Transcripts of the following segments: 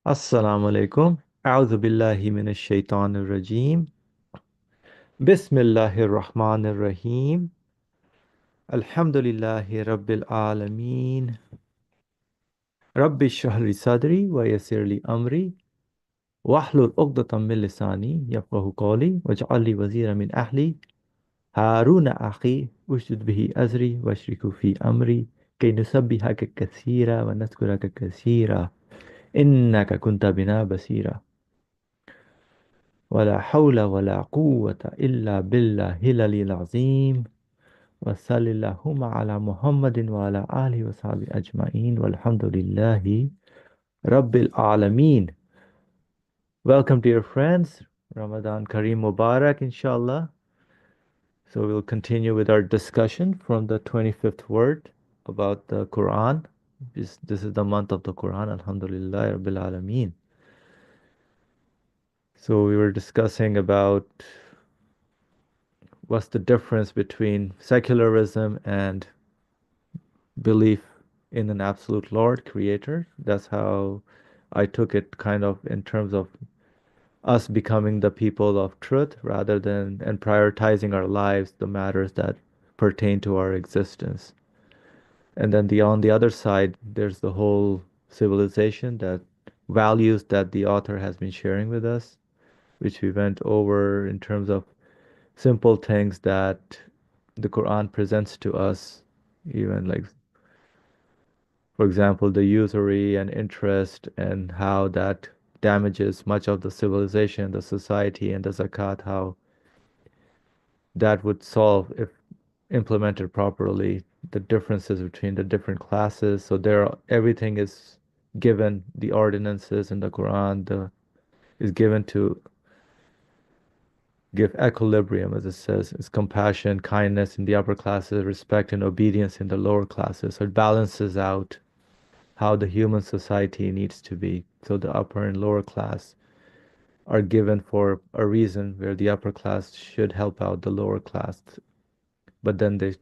Assalamu alaikum. A'udhu billahi minash shaitanir rajim. Bismillahir rahmanir rahim. Alhamdulillahi rabbil alameen. Rabbi shrah li sadri wa yassir li amri. Wahlul 'uqdatam min lisani yafqahu qawli waj'al li waziran min ahli. Haruna akhi ushdud bihi azri washriku fi amri kay nusabbihaka katsira wa nadhkuraka katsira. Innaka kunta bina basira. ولا حول ولا قوة إلا بالله العلي العظيم وصل اللهم على محمد وعلى آله وصحبه أجمعين والحمد لله رب العالمين. Welcome dear friends. Ramadan Kareem Mubarak inshallah. So we'll continue with our discussion from the 25th word about the Quran. This is the month of the Quran. Alhamdulillah Rabbil Alameen. So we were discussing about what's the difference between secularism and belief in an absolute Lord, creator. That's how I took it, kind of in terms of us becoming the people of truth rather than and prioritizing our lives, the matters that pertain to our existence. And then on the other side, there's the whole civilization that values that the author has been sharing with us, which we went over in terms of simple things that the Quran presents to us, even like, for example, the usury and interest and how that damages much of the civilization, the society, and the zakat, how that would solve, if implemented properly, the differences between the different classes. So everything is given, the ordinances in the Quran is given to give equilibrium, as it says. It's compassion, kindness in the upper classes, respect and obedience in the lower classes. So it balances out how the human society needs to be. So the upper and lower class are given for a reason where the upper class should help out the lower class. But then they,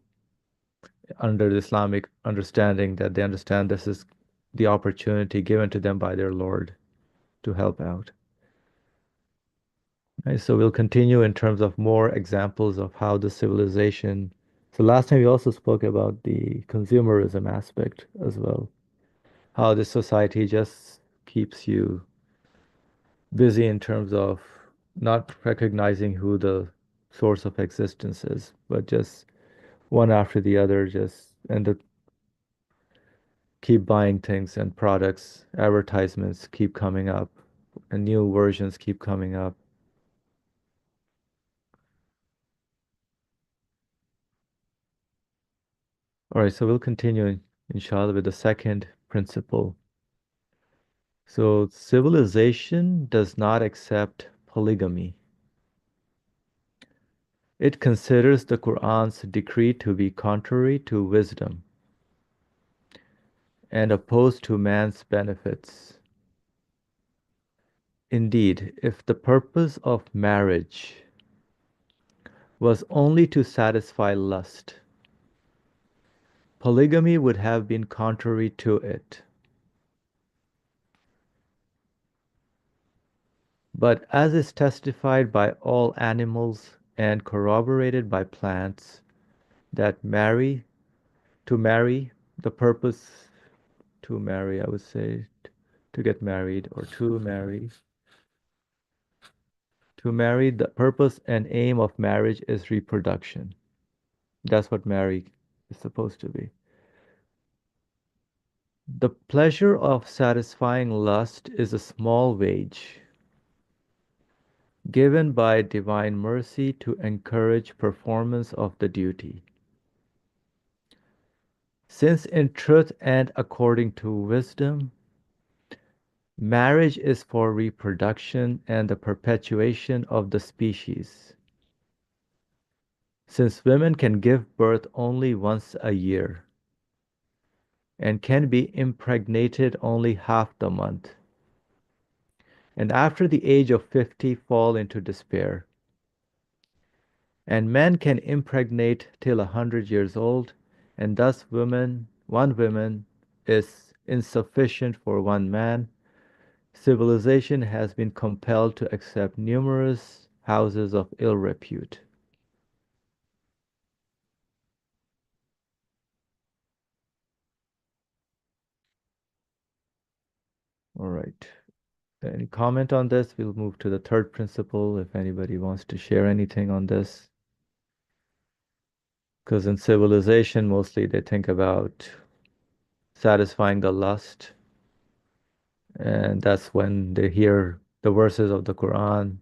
under the Islamic understanding, that they understand this is the opportunity given to them by their Lord to help out. Right, so we'll continue in terms of more examples of how the civilization. So last time we also spoke about the consumerism aspect as well, how the society just keeps you busy in terms of not recognizing who the source of existence is, but just one after the other, just and keep buying things and products, advertisements keep coming up, and new versions keep coming up. All right, so we'll continue, inshallah, with the second principle. So, civilization does not accept polygamy. It considers the Quran's decree to be contrary to wisdom and opposed to man's benefits. Indeed, if the purpose of marriage was only to satisfy lust, polygamy would have been contrary to it. But as is testified by all animals and corroborated by plants, that marry, the purpose to marry, I would say, to get married or to marry, the purpose and aim of marriage is reproduction. That's what marry is supposed to be. The pleasure of satisfying lust is a small wage given by divine mercy to encourage performance of the duty. Since in truth and according to wisdom, marriage is for reproduction and the perpetuation of the species. Since women can give birth only once a year and can be impregnated only half the month, and after the age of 50 fall into despair, and men can impregnate till 100 years old, and thus one woman is insufficient for one man, Civilization has been compelled to accept numerous houses of ill repute. All right. Any comment on this? We'll move to the third principle if anybody wants to share anything on this. Because in civilization, mostly they think about satisfying the lust, and that's when they hear the verses of the Quran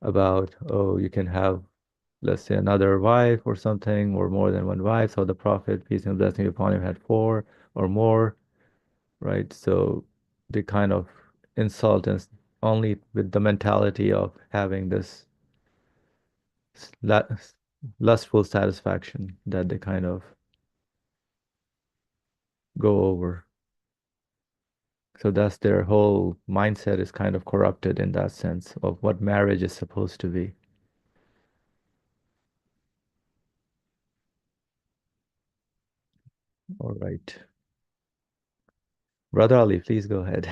about, oh, you can have, let's say, another wife or something, or more than one wife. So the Prophet, peace and blessing upon him, had four or more, right? So they kind of insult us only with the mentality of having this lustful satisfaction that they kind of go over. So that's their whole mindset is kind of corrupted in that sense of what marriage is supposed to be. All right. Brother Ali, please go ahead.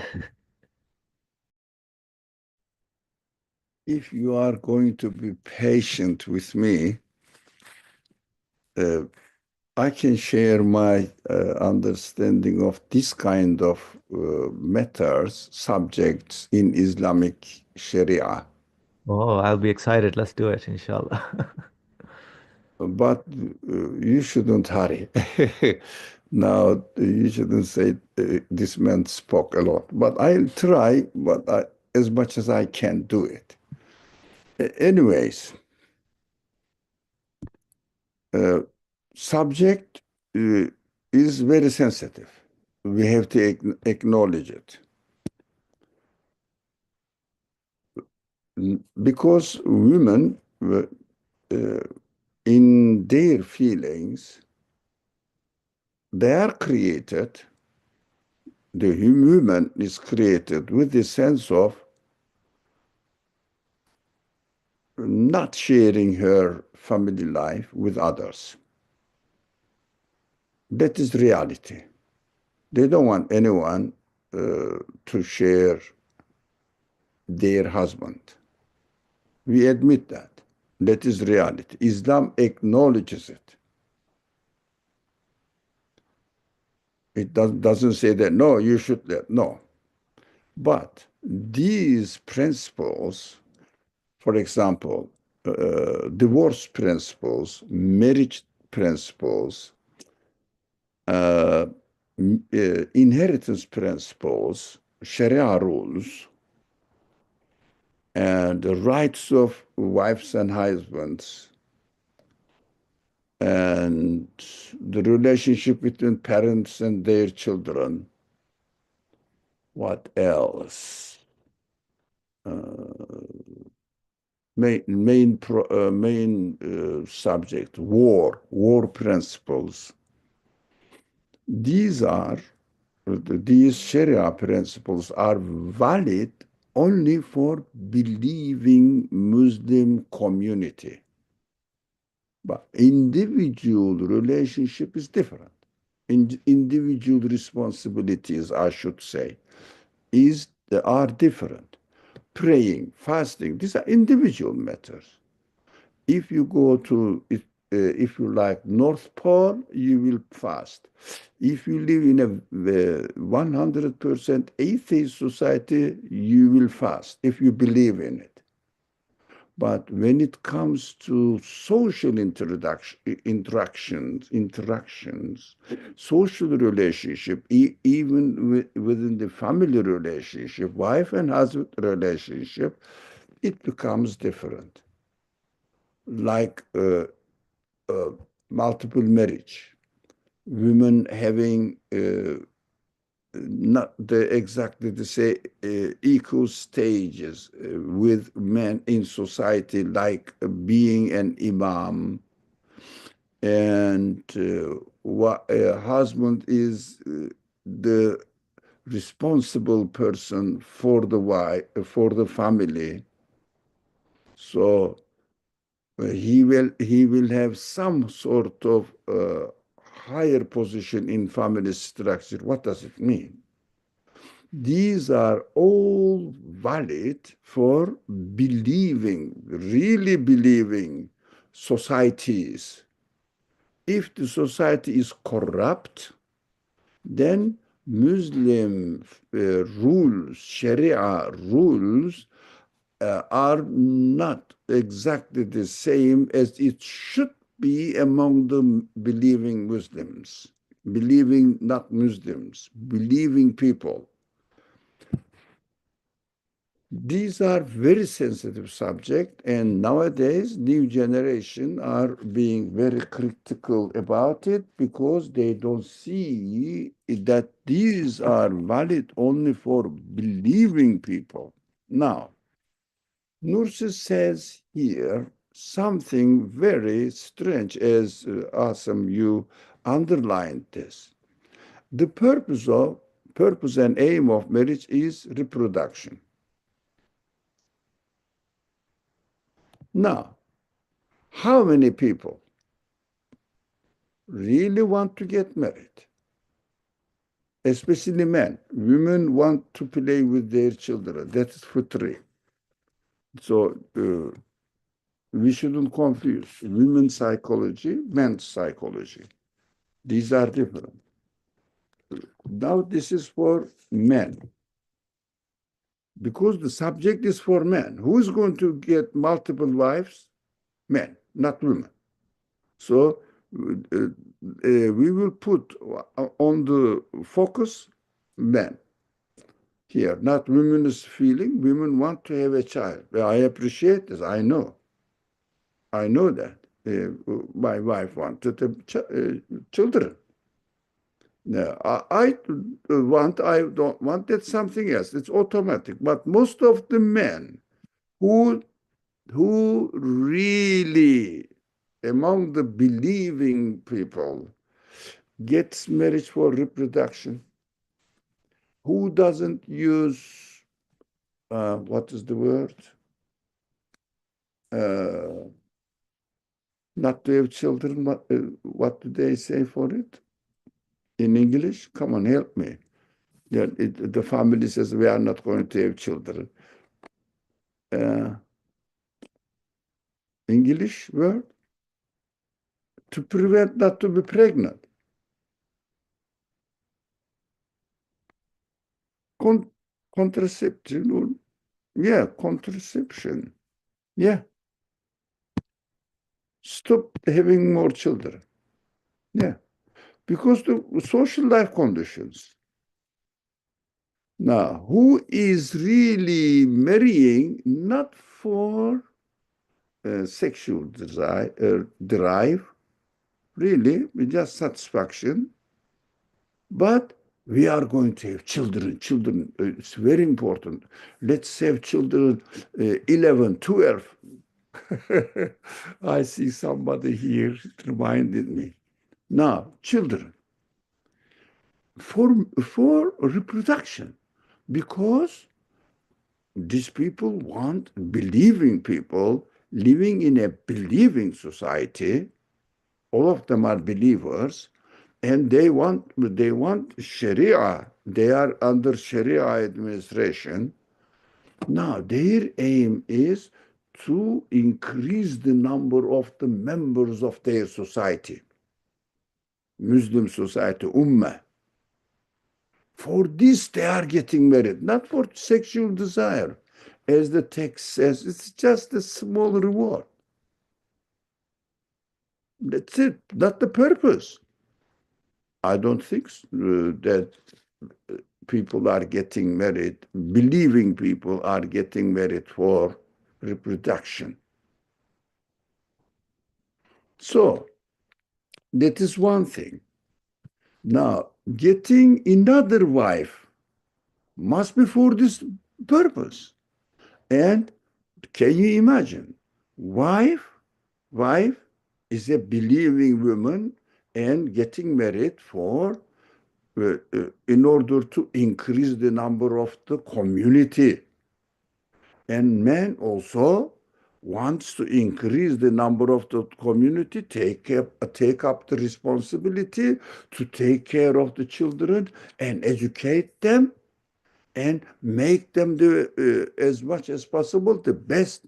If you are going to be patient with me, uh, I can share my understanding of this kind of matters, subjects in Islamic Sharia. Oh, I'll be excited. Let's do it, inshallah. But you shouldn't hurry. Now, you shouldn't say this man spoke a lot. But I'll try, as much as I can do it. Anyways, uh, subject uh, is very sensitive. We have to acknowledge it. Because women, uh, in their feelings, they are created, the woman is created with the sense of not sharing her family life with others. That is reality. They don't want anyone to share their husband. We admit that. That is reality. Islam acknowledges it. It doesn't say that, no, you should, no. But these principles, for example, divorce principles, marriage principles, uh, inheritance principles, Sharia rules, and the rights of wives and husbands, and the relationship between parents and their children. What else? Main subject, war principles. These are these Sharia principles are valid only for believing Muslim community. But individual relationship is different. Individual responsibilities, I should say, are different. Praying, fasting, these are individual matters. If you go to, if you like, North Pole, you will fast. If you live in a 100% atheist society, you will fast if you believe in it. But when it comes to social interactions, social relationship, even within the family relationship, wife and husband relationship, it becomes different. Like multiple marriage, women having not exactly the same equal stages with men in society, like being an imam, and what a husband is the responsible person for the wife, for the family. So he will have some sort of higher position in family structure. What does it mean? These are all valid for believing, really believing societies. If the society is corrupt, then Muslim rules, Sharia rules, are not exactly the same as it should be among the believing Muslims, believing not Muslims, believing people. These are very sensitive subject, and nowadays new generation are being very critical about it because they don't see that these are valid only for believing people. Now, Nursi says here something very strange, as Asam, you underlined this. The purpose and aim of marriage is reproduction. Now, how many people really want to get married? Especially men. Women want to play with their children. That is fitri. So we shouldn't confuse women's psychology, men's psychology. These are different. Now this is for men. Because the subject is for men. Who is going to get multiple wives? Men, not women. So we will put on the focus men here, not women's feeling. Women want to have a child. I appreciate this. I know. I know that. My wife wanted children. No, I don't want, that's something else. It's automatic. But most of the men who really among the believing people gets marriage for reproduction, who doesn't use what is the word? Not to have children. What do they say for it in English? Come on, help me. Yeah, the family says we are not going to have children. Uh, English word to prevent not to be pregnant. Con Contraception. Yeah, contraception. Yeah, stop having more children. Yeah, because the social life conditions. Now, who is really marrying not for sexual drive, really, just satisfaction, but we are going to have children. Children, it's very important. Let's have children 11, 12. I see somebody here reminded me. Now, children, for reproduction, because these people want believing people living in a believing society. All of them are believers, and they want Sharia. They are under Sharia administration. Now, their aim is to increase the number of the members of their society, Muslim society, Ummah. For this, they are getting married, not for sexual desire. As the text says, it's just a small reward. That's it, not the purpose. I don't think that people are getting married, believing people are getting married for reproduction. So, that is one thing. Now, getting another wife must be for this purpose. And can you imagine? Wife is a believing woman and getting married for in order to increase the number of the community. And man also wants to increase the number of the community, take up the responsibility to take care of the children and educate them and make them as much as possible the best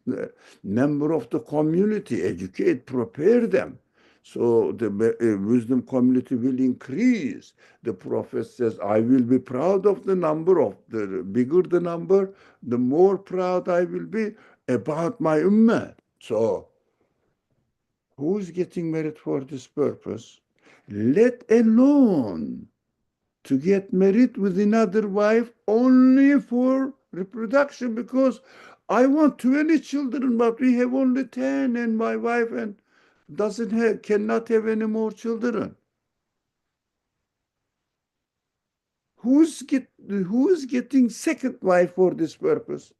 member of the community, educate, prepare them. So the Muslim community will increase. The Prophet says, I will be proud of the number of the bigger the number, the more proud I will be about my ummah. So who's getting married for this purpose? Let alone to get married with another wife only for reproduction, because I want 20 children, but we have only 10, and my wife and doesn't have, cannot have any more children. Who's getting second wife for this purpose?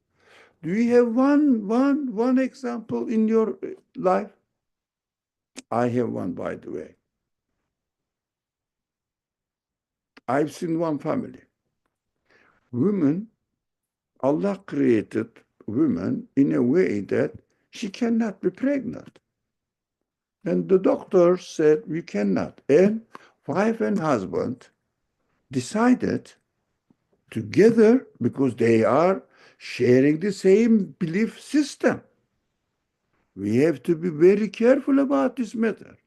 Do you have one example in your life? I have one, by the way. I've seen one family. Women, Allah created women in a way that she cannot be pregnant. And the doctor said, we cannot. And wife and husband decided together, because they are sharing the same belief system. We have to be very careful about this matter.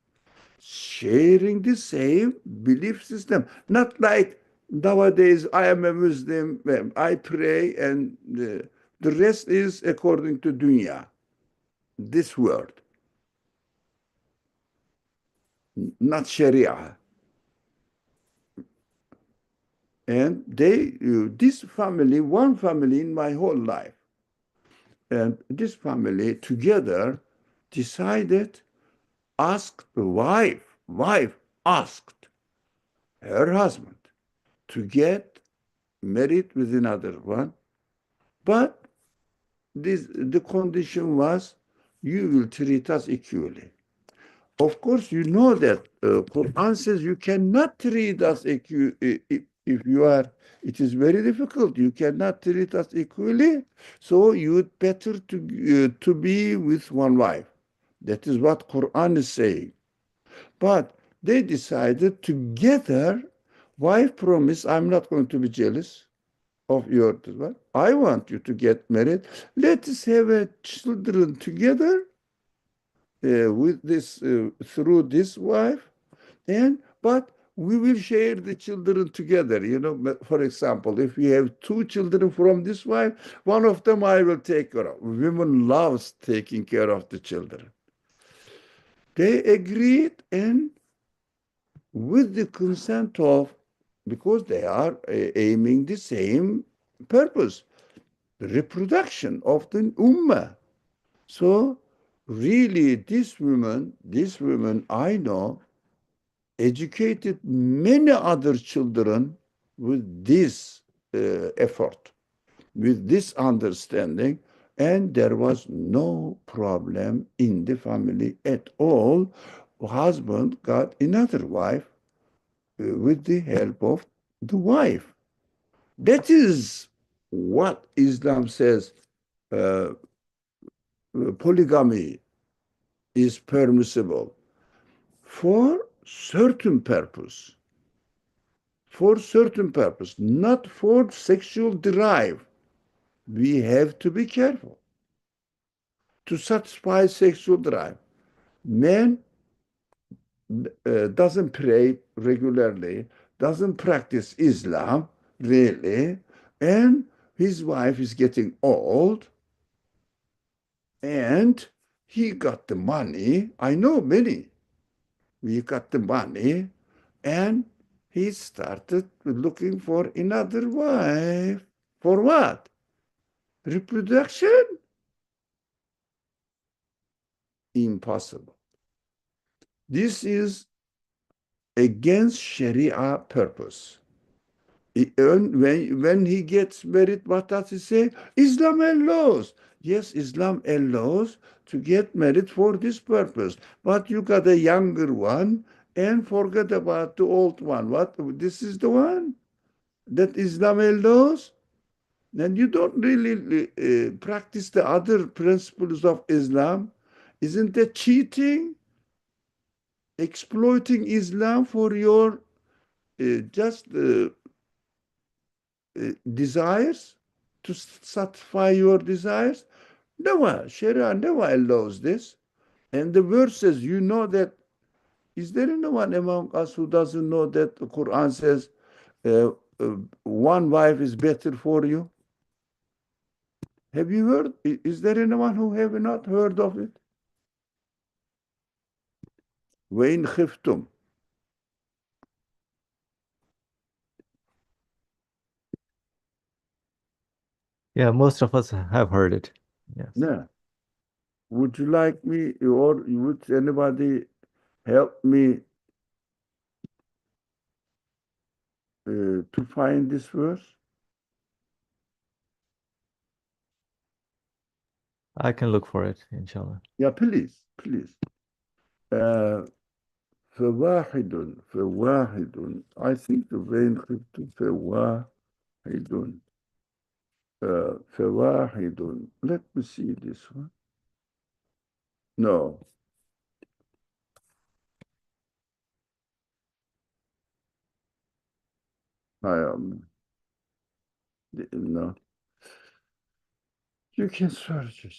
Sharing the same belief system. Not like nowadays, I am a Muslim, I pray, and the rest is according to dunya, this world, not Sharia. And this family, one family in my whole life, and this family together decided, asked the wife asked her husband to get married with another one, but the condition was, you will treat us equally. Of course, you know that Quran says you cannot treat us equally. If you are, it is very difficult. You cannot treat us equally. So you'd better to be with one wife. That is what Quran is saying. But they decided together. Wife promised, I'm not going to be jealous of your husband. I want you to get married. Let us have a children together with this through this wife, and but we will share the children together. For example, if we have two children from this wife, one of them I will take care of. Women loves taking care of the children. They agreed, and with the consent of, because they are aiming the same purpose, the reproduction of the ummah. So really, this woman I know educated many other children with this effort, with this understanding, and there was no problem in the family at all. Husband got another wife with the help of the wife. That is what Islam says. Uh, Polygamy is permissible for certain purpose, not for sexual drive. We have to be careful to satisfy sexual drive. Man doesn't pray regularly, doesn't practice Islam really, and his wife is getting old, and he got the money. I know many. We got the money, and he started looking for another wife. For what? Reproduction? Impossible. This is against Sharia purpose. When he gets married, what does he say? Islam allows. Yes, Islam allows to get married for this purpose. But you got a younger one and forget about the old one. What? This is the one that Islam allows? Then you don't really practice the other principles of Islam. Isn't that cheating? Exploiting Islam for your just desires to satisfy your desires. Never, Sharia never allows this. And the verse says, you know that, is there anyone among us who doesn't know that the Quran says uh, one wife is better for you? Have you heard? Is there anyone who have not heard of it? وَإِنْ خِفْتُمْ. Yeah, most of us have heard it. Yes. Now, would you like me or would anybody help me to find this verse? I can look for it, inshallah. Yeah, please, please. Uh, فواحد. I think the vein خفت فواحد. فواحد. Let me see this one. No, I am. No, you can search it.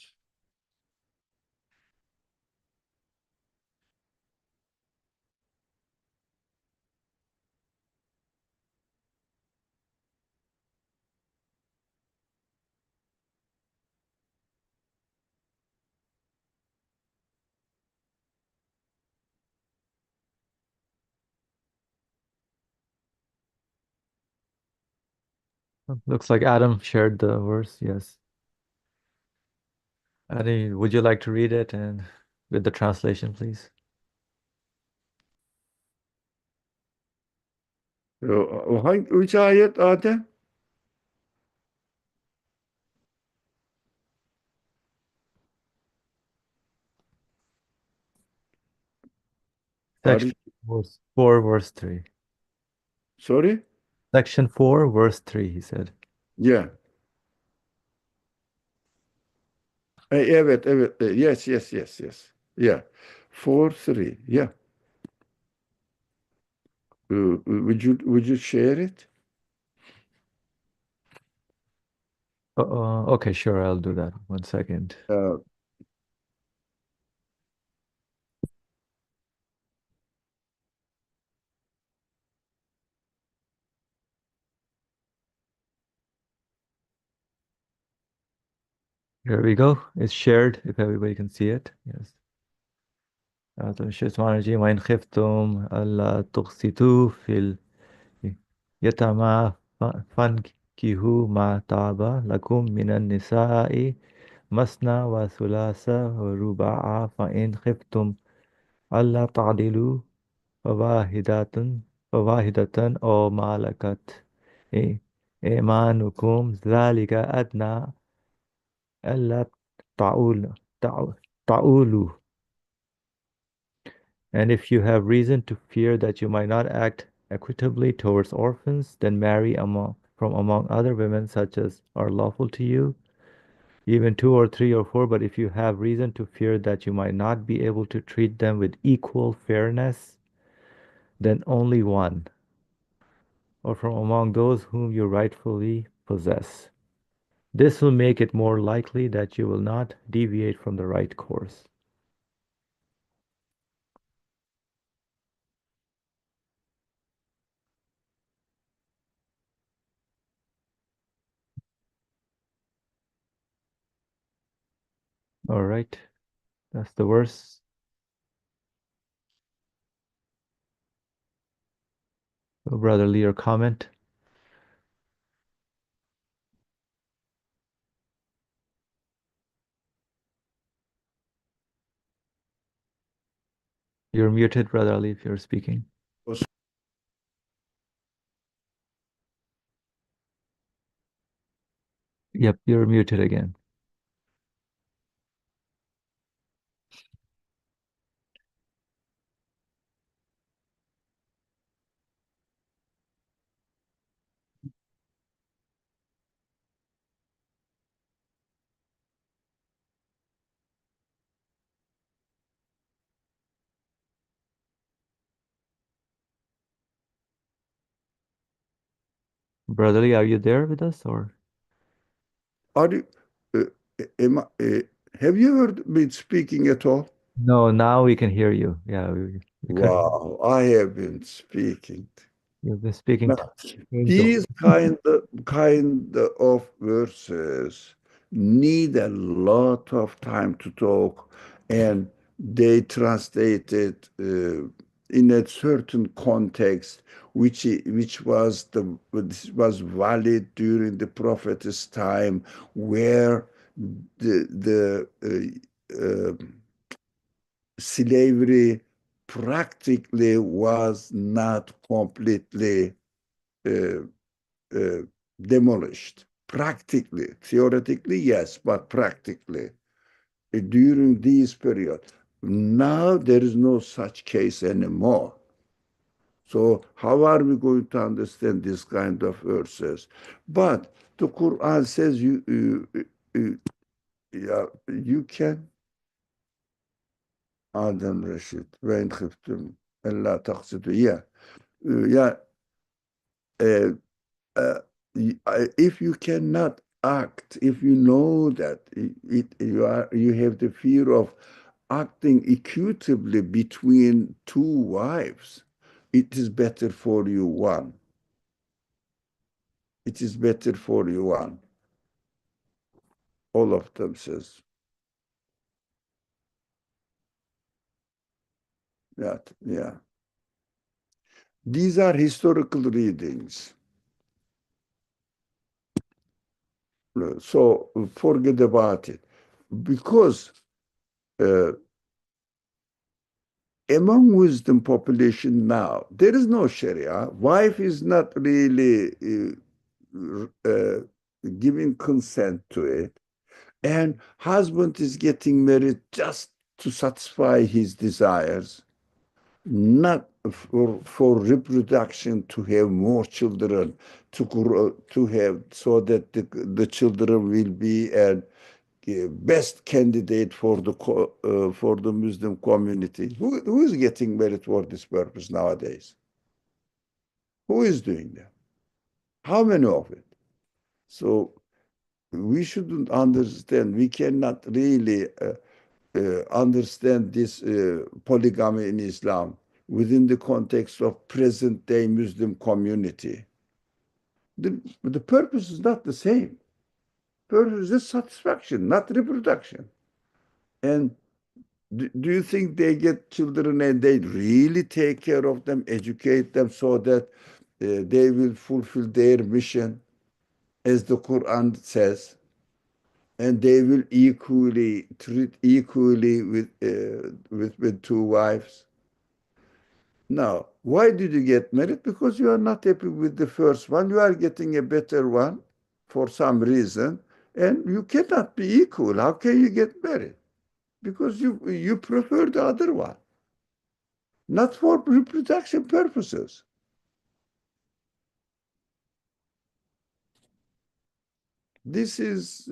Looks like Adam shared the verse. Yes. Adi, would you like to read it and with the translation, please? Which ayet, Adem? Are Section you, 4, verse 3. sorry? Section 4, verse 3, he said. Yeah. Evet, evet. Yes, yes, yes, yes. Yeah. 4-3. Yeah. Would you share it? Okay, sure, I'll do that. 1 second. Uh, Here we go. It's shared if everybody can see it. Yes. الشيطان الرجيم وإن خفتم ألا تقسطوا في اليتامى فانكحوا ما طاب لكم من النساء مثنى وثلاث ورباع فإن خفتم ألا تعدلوا فواحدة فواحدة أو ما ملكت إيمانكم ذلك أدنى ألا تعولوا. And if you have reason to fear that you might not act equitably towards orphans, then marry from among other women such as are lawful to you, even two or three or four. But if you have reason to fear that you might not be able to treat them with equal fairness, then only one, or from among those whom you rightfully possess. This will make it more likely that you will not deviate from the right course. All right, that's the verse. Brother Lee, your comment. You're muted, Brother Ali, if you're speaking. Yep, you're muted again. Brotherly, are you there with us or? Are you, uh, have you heard me speaking at all? No, now we can hear you. Yeah, we couldn't. Wow, I have been speaking. You've been speaking to Now, angels. these kind of verses need a lot of time to talk, and they translated in a certain context, which was valid during the prophet's time, where the slavery practically was not completely uh, uh, demolished. Practically, theoretically, yes, but practically during this period. Now there is no such case anymore. So how are we going to understand this kind of verses? But the Quran says yeah, you can Adem Reşit ve in khiftum alla taqsitu. Yeah, yeah. Uh, uh, if you cannot act, if you know that you have the fear of acting equitably between two wives, it is better for you one. It is better for you one. All of them says that. Yeah, these are historical readings. So forget about it, because uh, among wisdom population now, there is no Sharia. Wife is not really giving consent to it. And husband is getting married just to satisfy his desires, not for reproduction, to have more children, to grow, to have, so that the children will be a best candidate for the Muslim community. Who is getting married for this purpose nowadays? Who is doing that? How many of it? So we shouldn't understand. We cannot really understand this polygamy in Islam within the context of present day Muslim community. The purpose is not the same. Purpose is satisfaction, not reproduction. And do you think they get children and they really take care of them, educate them so that they will fulfill their mission as the Quran says, and they will equally treat equally with two wives? Now, why did you get married? Because you are not happy with the first one. You are getting a better one for some reason, and you cannot be equal. How can you get married? Because you prefer the other one, not for reproduction purposes. This is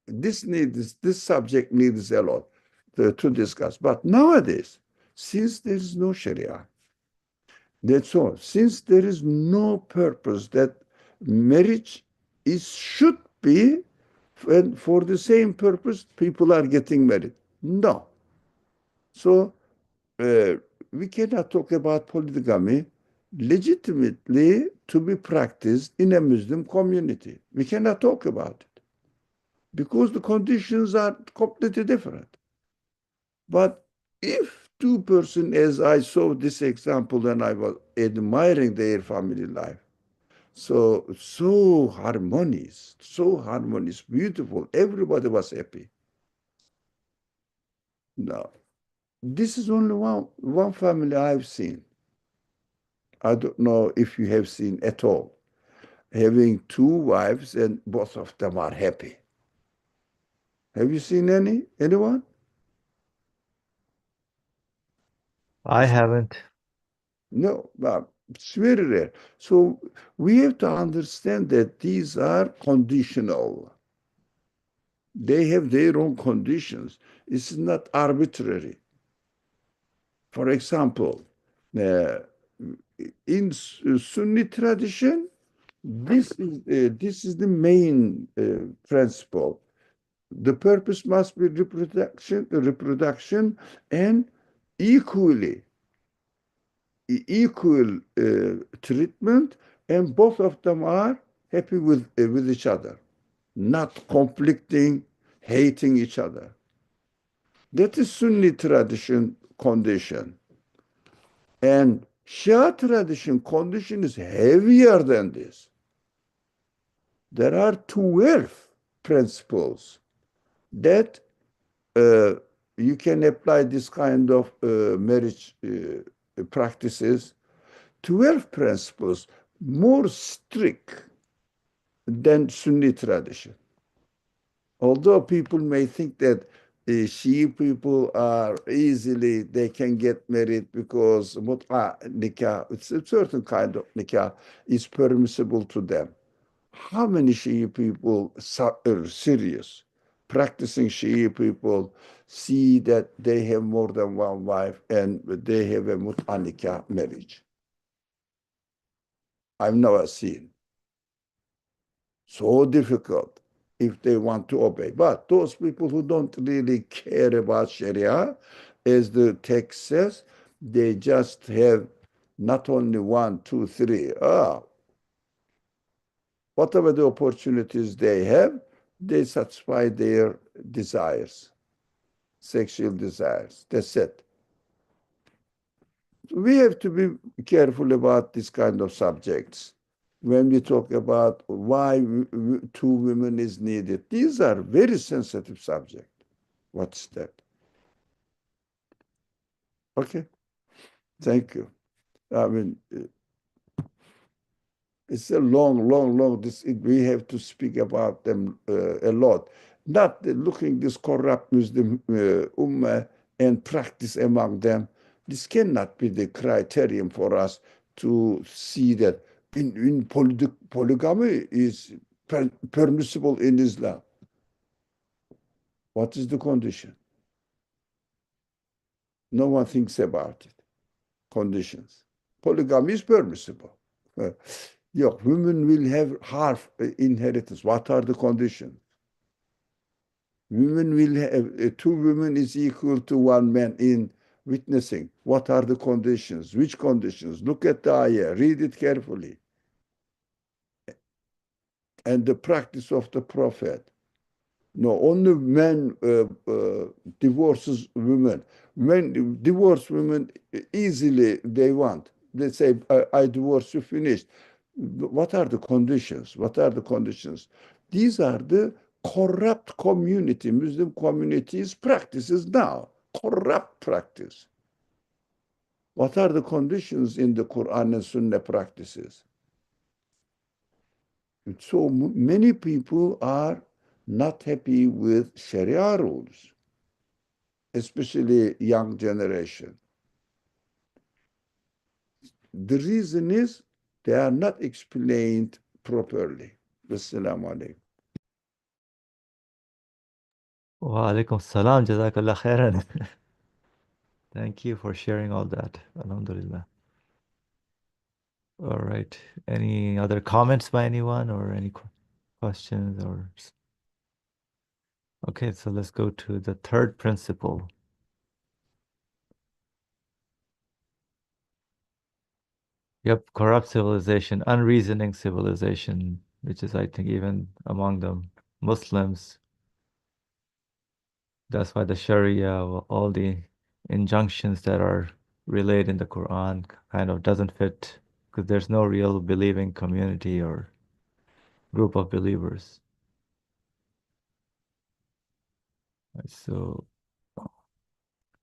this subject needs a lot to discuss. But nowadays, since there is no Sharia, that's all. Since there is no purpose that marriage is should be, and for the same purpose, people are getting married. No. So uh, we cannot talk about polygamy legitimately to be practiced in a Muslim community. We cannot talk about it because the conditions are completely different. But if two persons, as I saw this example and I was admiring their family life, so harmonious, beautiful, everybody was happy. Now, this is only one family I've seen. I don't know if you have seen at all, having two wives and both of them are happy. Have you seen anyone? I haven't. No, well, it's very rare. So we have to understand that these are conditional. They have their own conditions. It's not arbitrary. For example, uh, in Sunni tradition, This is the main principle. The purpose must be reproduction, and equally equal treatment, and both of them are happy with each other, not conflicting, hating each other. That is Sunni tradition condition. And Shia tradition condition is heavier than this. There are 12 principles that uh, you can apply this kind of marriage practices. 12 principles more strict than Sunni tradition. Although people may think that Shia people are easily, they can get married because mut'a nikah, it's a certain kind of nikah, is permissible to them. How many Shia people are serious? Practicing Shia people see that they have more than one wife and they have a mut'a nikah marriage. I've never seen. So difficult if they want to obey. But those people who don't really care about Sharia, as the text says, they just have not only one, two, three. Whatever the opportunities they have, they satisfy their desires, sexual desires. That's it. We have to be careful about this kind of subjects when we talk about why two women is needed. These are very sensitive subjects. What's that? Okay, thank you. I mean, it's a long, long, long. This we have to speak about them a lot. Not looking this corrupt Muslim ummah and practice among them. This cannot be the criterion for us to see that in polygamy is permissible in Islam. What is the condition? No one thinks about it. Conditions. Polygamy is permissible. Yeah, women will have half inheritance. What are the conditions? Women will have, two women is equal to one man in witnessing. What are the conditions? Which conditions? Look at the ayah, read it carefully. And the practice of the Prophet. No, only men divorces women. When divorce women easily they want. They say, I divorce you, finished. What are the conditions? What are the conditions? These are the corrupt community, Muslim communities practices now. Corrupt practice. What are the conditions in the Quran and Sunnah practices? So many people are not happy with Sharia rules, especially young generation. The reason is they are not explained properly. Assalamu alaikum. Wa alaikum salam, jazakallah khairan. Thank you for sharing all that. Alhamdulillah. All right. Any other comments by anyone or any questions or okay, so let's go to the third principle. Yep, corrupt civilization, unreasoning civilization, which is I think even among the Muslims. That's why the Sharia, all the injunctions that are relayed in the Quran kind of doesn't fit because there's no real believing community or group of believers. So,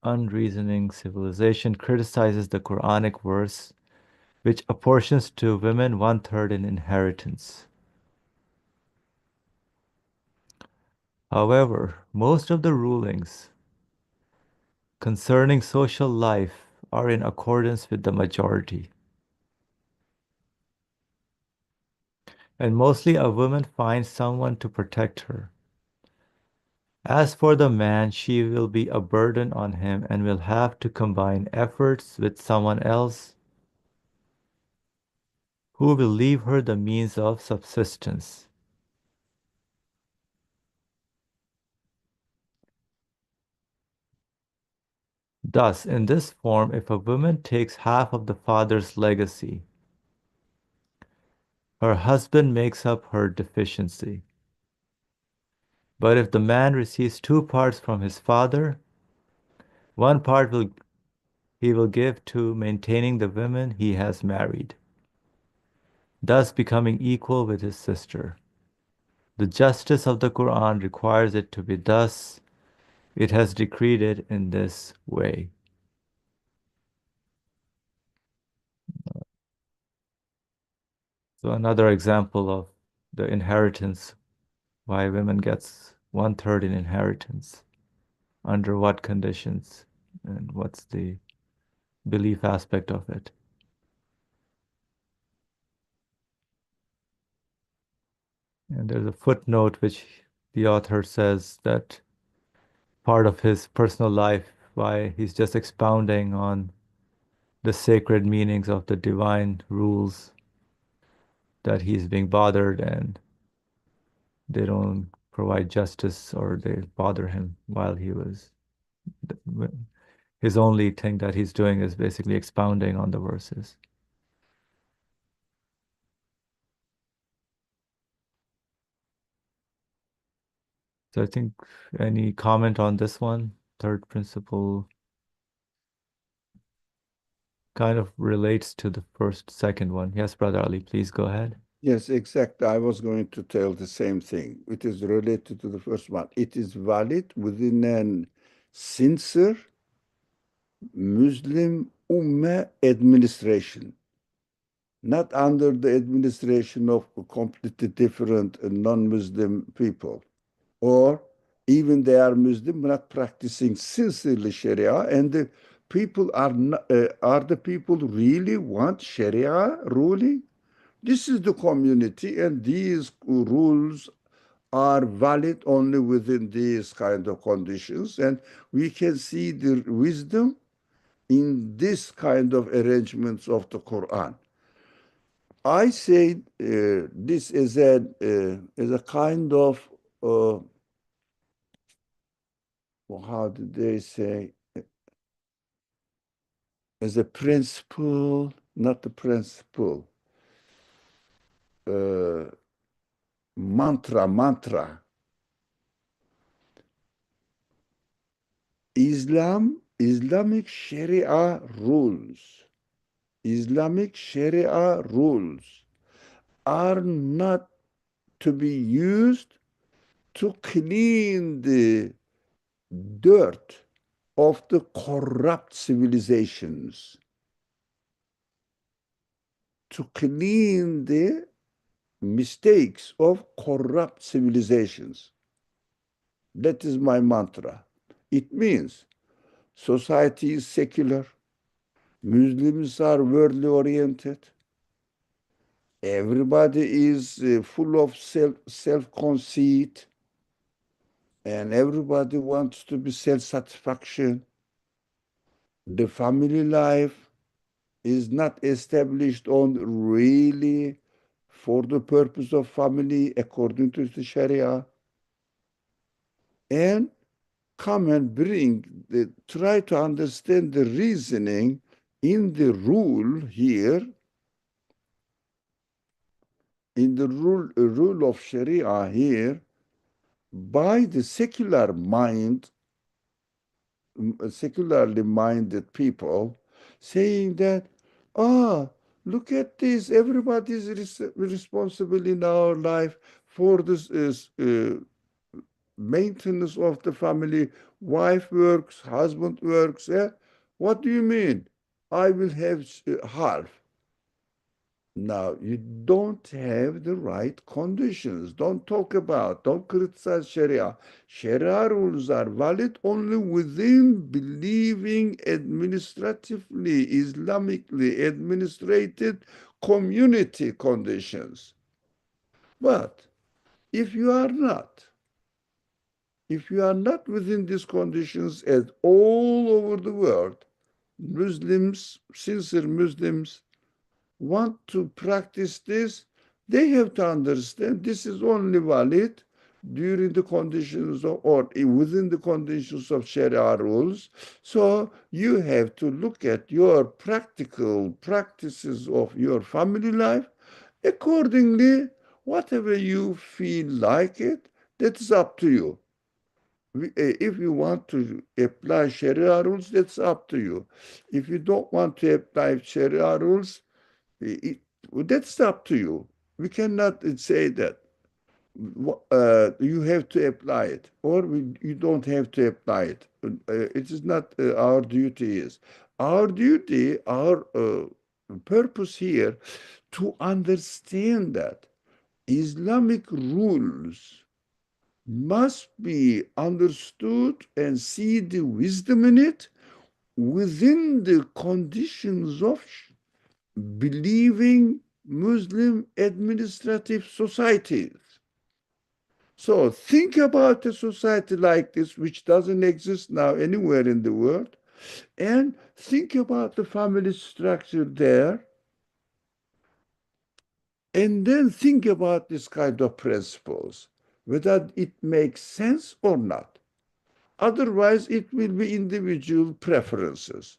unreasoning civilization criticizes the Quranic verse which apportions to women one-third in inheritance. However, most of the rulings concerning social life are in accordance with the majority. And mostly a woman finds someone to protect her. As for the man, she will be a burden on him and will have to combine efforts with someone else who will leave her the means of subsistence. Thus, in this form, if a woman takes half of the father's legacy, her husband makes up her deficiency. But if the man receives two parts from his father, one part he will give to maintaining the women he has married, thus becoming equal with his sister. The justice of the Qur'an requires it to be thus. It has decreed it in this way. So another example of the inheritance, why women gets one third in inheritance, under what conditions, and what's the belief aspect of it. And there's a footnote which the author says that part of his personal life, why he's just expounding on the sacred meanings of the divine rules, that he's being bothered and they don't provide justice or they bother him while he was. His only thing that he's doing is basically expounding on the verses. So I think any comment on this one? Third principle kind of relates to the second one. Yes, Brother Ali, please go ahead. Yes, exactly. I was going to tell the same thing. It is related to the first one. It is valid within an sincere Muslim Ummah administration, not under the administration of completely different non-Muslim people, or even they are Muslim, not practicing sincerely Sharia, and the people are not, are the people really want Sharia ruling? This is the community, and these rules are valid only within these kind of conditions, and we can see the wisdom in this kind of arrangements of the Quran. I say this is a kind of well, how did they say, as a principle, not the principle, uh, mantra. Islamic Sharia rules, Islamic Sharia rules are not to be used to clean the dirt of the corrupt civilizations, to clean the mistakes of corrupt civilizations. That is my mantra. It means society is secular, Muslims are worldly oriented, everybody is full of self conceit, and everybody wants to be self satisfaction. The family life is not established on really for the purpose of family according to the Sharia. And come and try to understand the reasoning in the rule here, in the rule of Sharia here, by the secularly minded people, saying that, ah, look at this, everybody is responsible in our life for this maintenance of the family. Wife works, husband works. What do you mean? I will have half. Now, you don't have the right conditions. Don't criticize Sharia. Sharia rules are valid only within believing administratively, Islamically administrated community conditions. But if you are not, if you are not within these conditions as all over the world, Muslims, sincere Muslims, want to practice this, they have to understand this is only valid during the conditions of, or within the conditions of Sharia rules. So you have to look at your practical practices of your family life accordingly. Whatever you feel like it, that is up to you. If you want to apply Sharia rules, that's up to you. If you don't want to apply Sharia rules, it, that's up to you. We cannot say that you have to apply it, or you don't have to apply it. It is not our duty. Is our duty, our purpose here, to understand that Islamic rules must be understood and see the wisdom in it within the conditions of believing Muslim administrative societies. So think about a society like this, which doesn't exist now anywhere in the world, and think about the family structure there, and then think about this kind of principles, whether it makes sense or not. Otherwise, it will be individual preferences.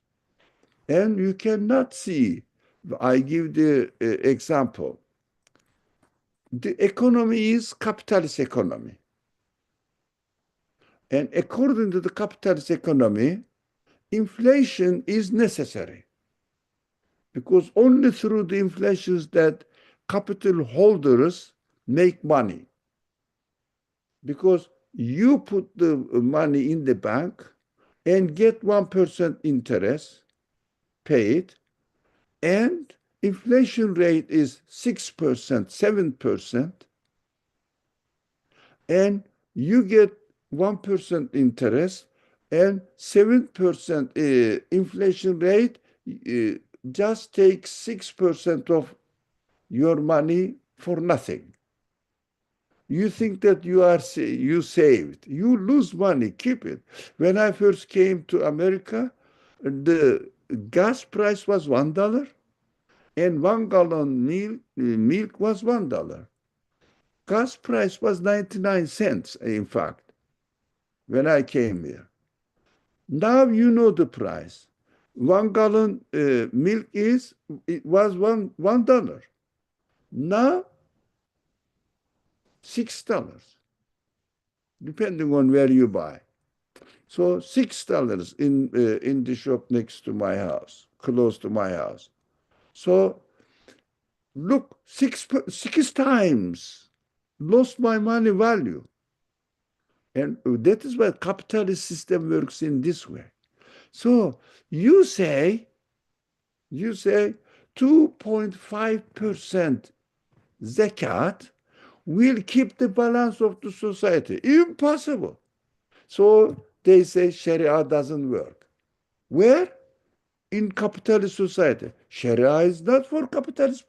And you cannot see, I give the example. The economy is capitalist economy. And according to the capitalist economy, inflation is necessary because only through the inflations that capital holders make money. Because you put the money in the bank and get 1% interest paid, and inflation rate is 6%, 7%, and you get 1% interest and 7% inflation rate, uh, just take 6% of your money for nothing. You think that you saved. You lose money, keep it. When I first came to America, the gas price was $1 and 1 gallon milk was $1. Gas price was 99 cents, in fact, when I came here. Now you know the price. 1 gallon milk it was $1. Now $6, depending on where you buy. So $6 in the shop next to my house, close to my house. So look, six times lost my money value. And that is why capitalist system works in this way. So you say, you say 2.5% zakat will keep the balance of the society. Impossible. So they say Sharia doesn't work. Where? In capitalist society. Sharia is not for capitalist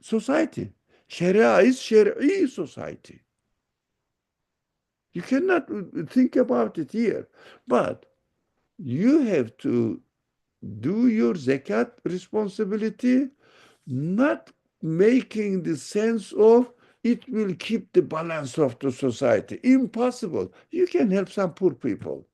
society. Sharia is Sharia society. You cannot think about it here. But you have to do your zakat responsibility, not making the sense of it will keep the balance of the society. Impossible. You can help some poor people.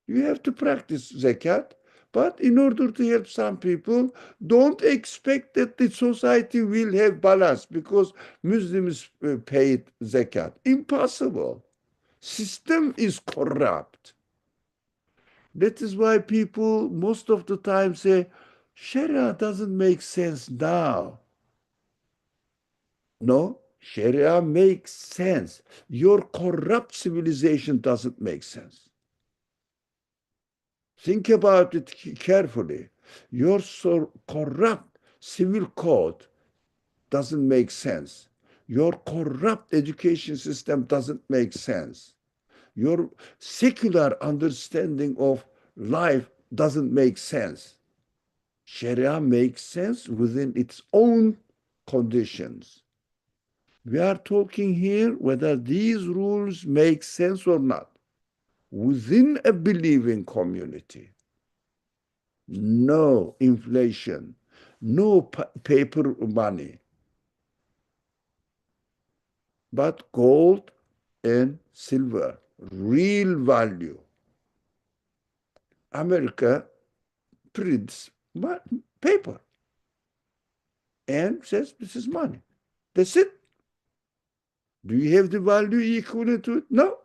You have to practice zakat, but in order to help some people, don't expect that the society will have balance because Muslims paid zakat. Impossible. System is corrupt. That is why people most of the time say, Sharia doesn't make sense now. No, Sharia makes sense. Your corrupt civilization doesn't make sense. Think about it carefully. Your so corrupt civil code doesn't make sense. Your corrupt education system doesn't make sense. Your secular understanding of life doesn't make sense. Sharia makes sense within its own conditions. We are talking here whether these rules make sense or not within a believing community. No inflation, No paper money, but gold and silver, real value. America prints paper and says this is money. That's it. Do you have the value equivalent to it? No,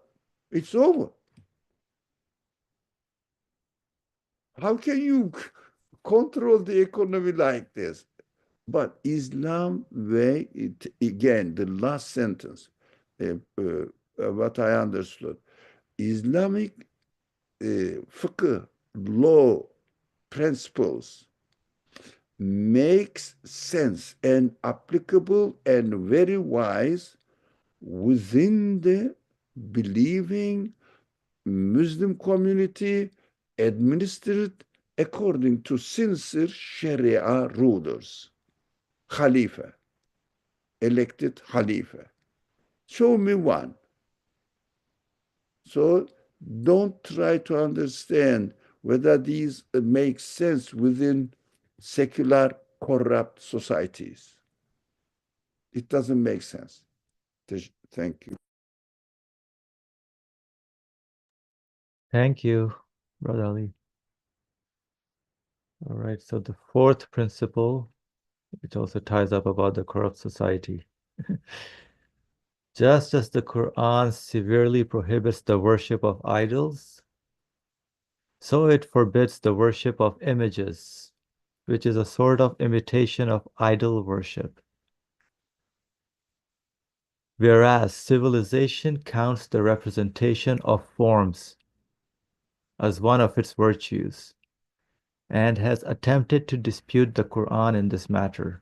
it's over. How can you control the economy like this? But Islam way, again, the last sentence, what I understood, Islamic fiqh, law, principles makes sense and applicable and very wise within the believing Muslim community administered according to sincere Sharia rulers, Khalifa, elected Khalifa. Show me one. So don't try to understand whether these make sense within secular, corrupt societies. It doesn't make sense. Thank you. Thank you, Brother Ali. All right, so the fourth principle, which also ties up about the corrupt society. Just as the Quran severely prohibits the worship of idols, so it forbids the worship of images, which is a sort of imitation of idol worship. Whereas civilization counts the representation of forms as one of its virtues and has attempted to dispute the Quran in this matter.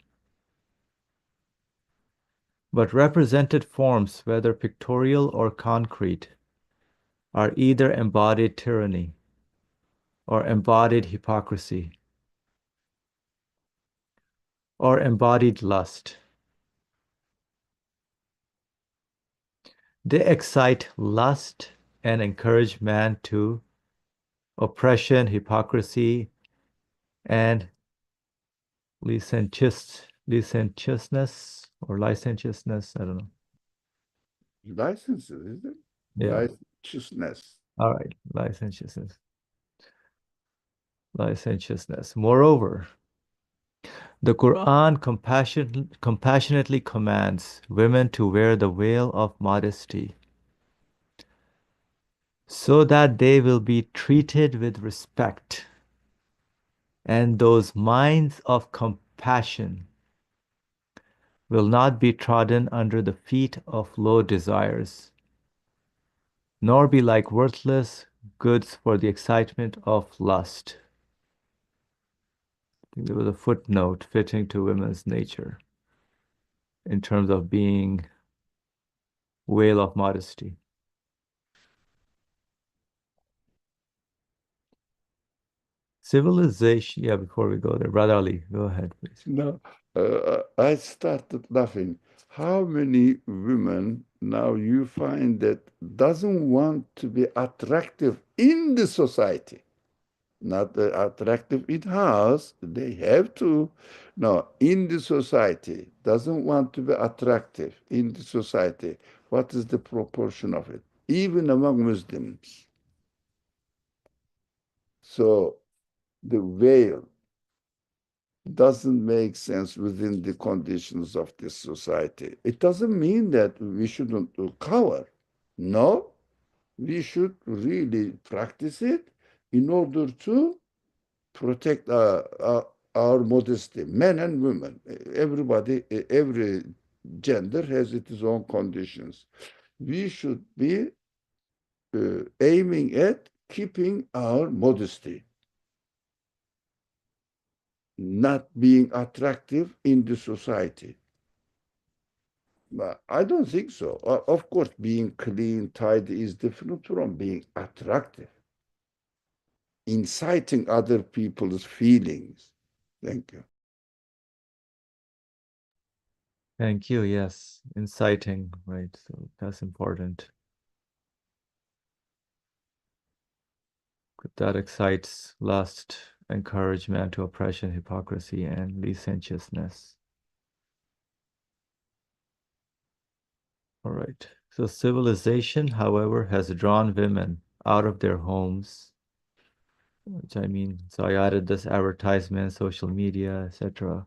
But represented forms, whether pictorial or concrete, are either embodied tyranny or embodied hypocrisy or embodied lust. They excite lust and encourage man to oppression, hypocrisy, and licentiousness or licentiousness. I don't know. Licenses, is it? Yeah. Licentiousness. All right. Licentiousness. Licentiousness. Moreover, the Quran compassionately commands women to wear the veil of modesty so that they will be treated with respect, and those minds of compassion will not be trodden under the feet of low desires, nor be like worthless goods for the excitement of lust. I think there was a footnote fitting to women's nature in terms of being veil of modesty. Civilization, yeah, before we go there, Brother Ali, go ahead, please. No, I started laughing. How many women now you find that doesn't want to be attractive in the society? Not attractive in house, they have to. No, in the society, doesn't want to be attractive in the society. What is the proportion of it? Even among Muslims. So the veil doesn't make sense within the conditions of this society. It doesn't mean that we shouldn't cover. No, we should really practice it in order to protect our modesty, men and women. Everybody, every gender has its own conditions. We should be aiming at keeping our modesty, not being attractive in the society. But I don't think so. Of course, being clean, tidy is different from being attractive, inciting other people's feelings. Thank you. Thank you. Yes, inciting, right? So that's important. That excites lust encourage man to oppression, hypocrisy, and licentiousness. All right. So civilization, however, has drawn women out of their homes, which I mean, so I added this advertisement, social media, etc.,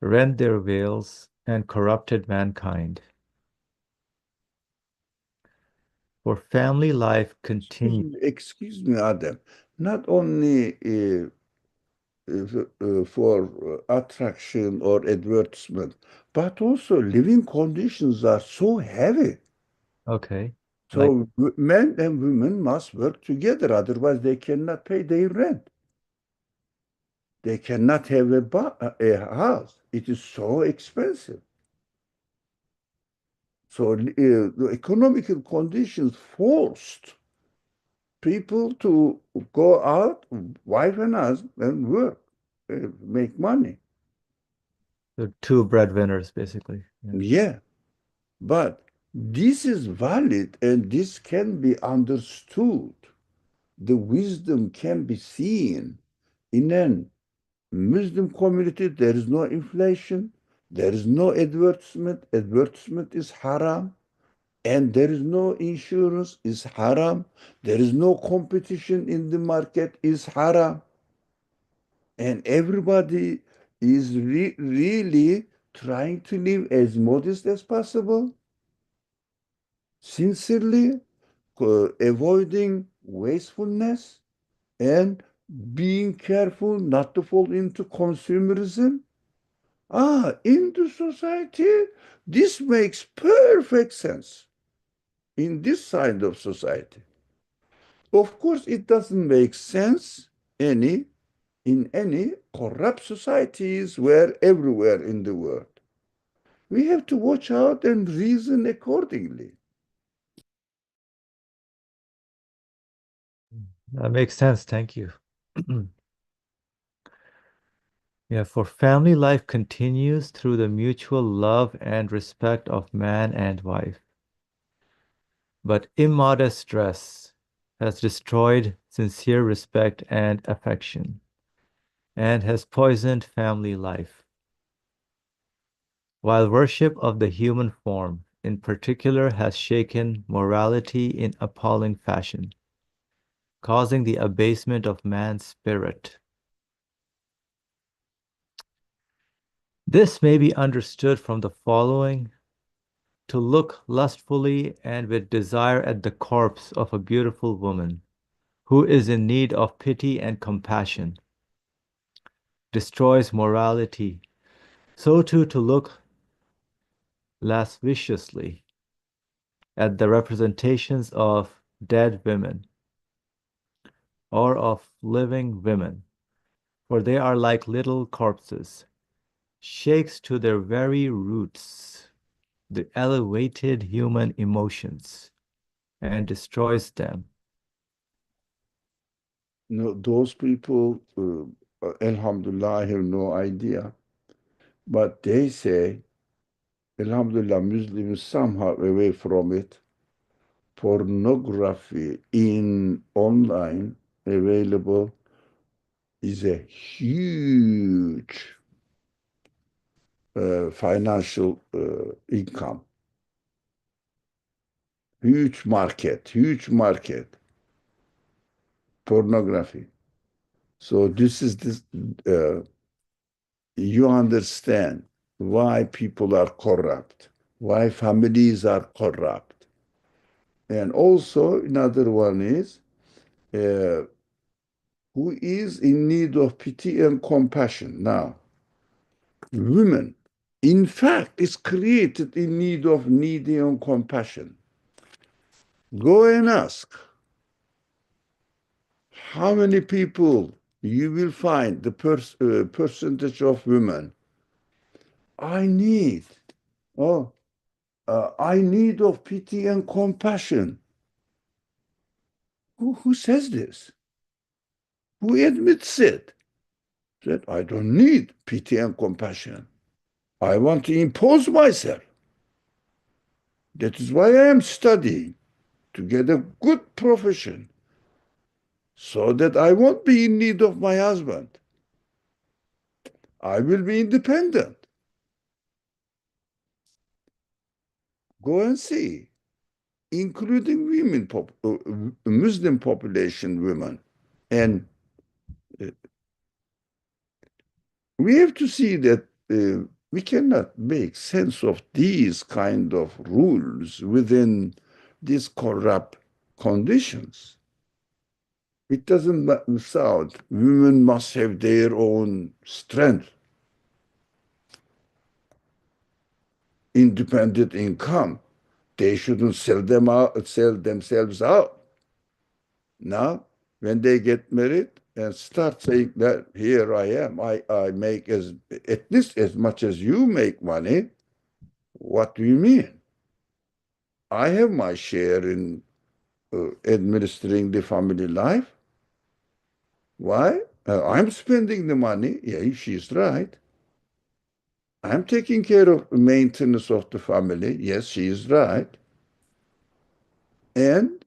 rent their veils and corrupted mankind. For family life continues. Excuse me, Adam. Not only for attraction or advertisement, but also living conditions are so heavy. Okay. Like, So men and women must work together, otherwise they cannot pay their rent. They cannot have a house. It is so expensive. So the economical conditions forced people to go out, wife and husband, and work, make money. the two breadwinners, basically. Yeah. Yeah, but this is valid and this can be understood. The wisdom can be seen in an Muslim community. There is no inflation, there is no advertisement. Advertisement is haram, and there is no insurance is haram. There is no competition in the market is haram, and everybody is really trying to live as modest as possible, sincerely, avoiding wastefulness and being careful not to fall into consumerism. In the society, this makes perfect sense in this side of society. Of course, it doesn't make sense any in any corrupt societies where everywhere in the world. We have to watch out and reason accordingly. That makes sense. Thank you. Yeah, for family life continues through the mutual love and respect of man and wife. But immodest dress has destroyed sincere respect and affection, and has poisoned family life. While worship of the human form, in particular, has shaken morality in appalling fashion, causing the abasement of man's spirit. This may be understood from the following: to look lustfully and with desire at the corpse of a beautiful woman who is in need of pity and compassion destroys morality. So too to look lasciviously at the representations of dead women or of living women, for they are like little corpses, shakes to their very roots the elevated human emotions and destroys them. No, those people, Alhamdulillah, I have no idea. But they say, Alhamdulillah, Muslims somehow away from it. Pornography in online available is a huge financial income, huge market, pornography. So this is this. You understand why people are corrupt, why families are corrupt. And also, another one is uh, who is in need of pity and compassion. Now, women, in fact, is created in need of needy and compassion. Go and ask how many people you will find the percentage of women. I need, oh, I need of pity and compassion. Who says this? Who admits it? That I don't need pity and compassion. I want to impose myself. That is why I am studying to get a good profession so that I won't be in need of my husband. I will be independent. Go and see, including Muslim population women. And uh, we have to see that we cannot make sense of these kind of rules within these corrupt conditions. It doesn't sound women must have their own strength, independent income. They shouldn't sell themselves out. Now, when they get married and start saying that here I am, I make as at least as much as you make money. What do you mean? I have my share in administering the family life. Why? I'm spending the money. Yeah, she's right. I'm taking care of maintenance of the family. Yes, she is right. And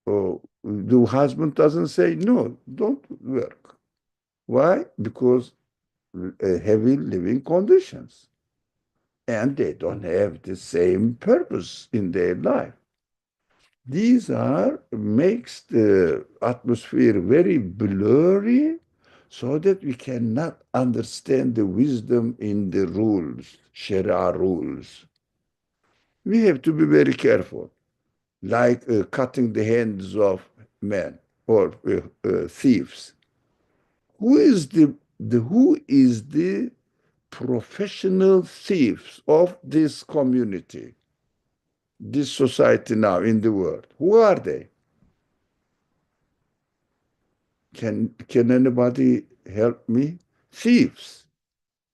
the husband doesn't say, no, don't work. Why? Because heavy living conditions. And they don't have the same purpose in their life. These are makes the atmosphere very blurry so that we cannot understand the wisdom in the rules, Sharia rules. We have to be very careful, like cutting the hands of men or thieves. Who is the professional thieves of this community, this society now in the world? Who are they? Can anybody help me? Thieves,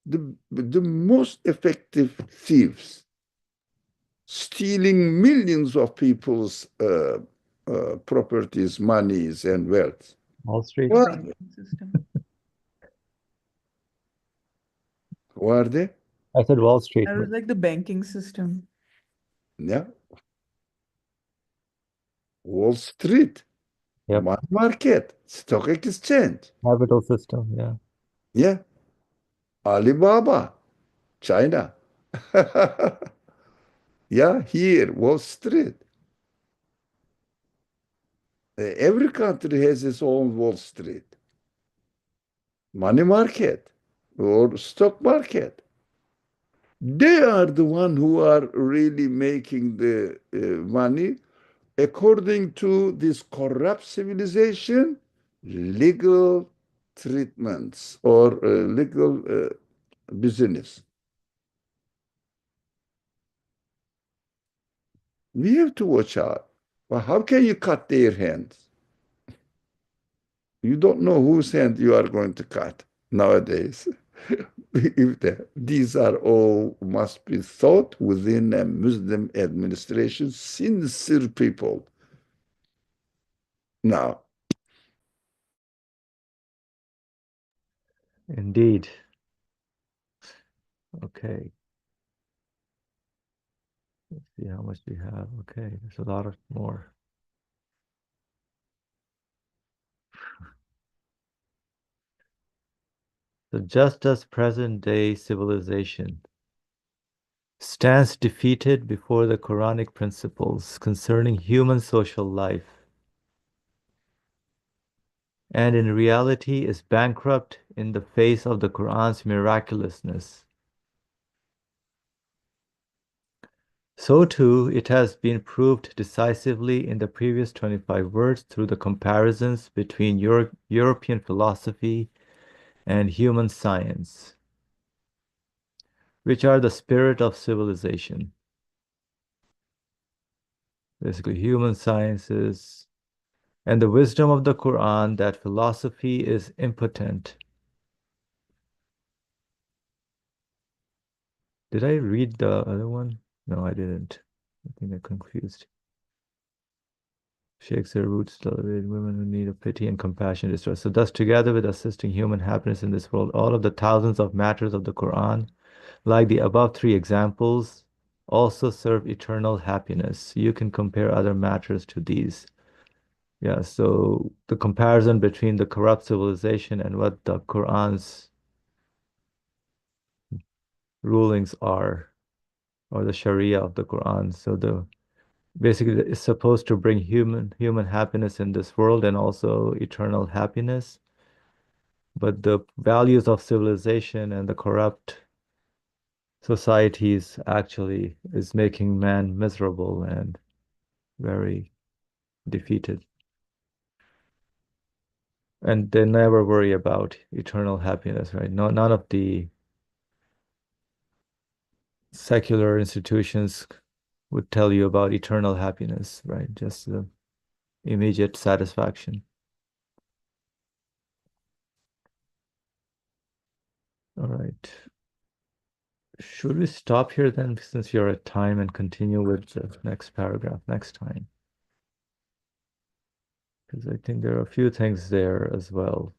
the most effective thieves, stealing millions of people's properties, monies, and wealth. Wall Street. The Who are they? banking system. Who are they? I said Wall Street. I was like the banking system. Yeah, Wall Street, Yep. market, stock exchange. Capital system. Yeah. Yeah, Alibaba, China. Yeah, here, Wall Street. Every country has its own Wall Street, money market, or stock market. They are the one who are really making the money according to this corrupt civilization, legal treatments or legal business. We have to watch out. But how can you cut their hands? You don't know whose hand you are going to cut nowadays. These are all must be thought within a Muslim administration, sincere people. Now, Indeed. Okay. Let's see how much we have. Okay. There's a lot of more. So just as present day civilization stands defeated before the Quranic principles concerning human social life, and in reality is bankrupt in the face of the Quran's miraculousness, so too it has been proved decisively in the previous 25 words through the comparisons between European philosophy and human science, which are the spirit of civilization. Basically, human sciences and the wisdom of the Quran that philosophy is impotent. Did I read the other one? No, I didn't. I think I confused. Shakes their roots to elevate women who need of pity and compassion distress. So thus, together with assisting human happiness in this world, all of the thousands of matters of the Quran, like the above three examples, also serve eternal happiness. You can compare other matters to these. Yeah, so the comparison between the corrupt civilization and what the Quran's rulings are, or the Sharia of the Quran. So the basically it's supposed to bring human happiness in this world and also eternal happiness. But the values of civilization and the corrupt societies actually is making man miserable and very defeated. And they never worry about eternal happiness, right? No, none of the secular institutions would tell you about eternal happiness, right? Just the immediate satisfaction. All right. Should we stop here then, since you're at time, and continue with the next paragraph next time? Because I think there are a few things there as well.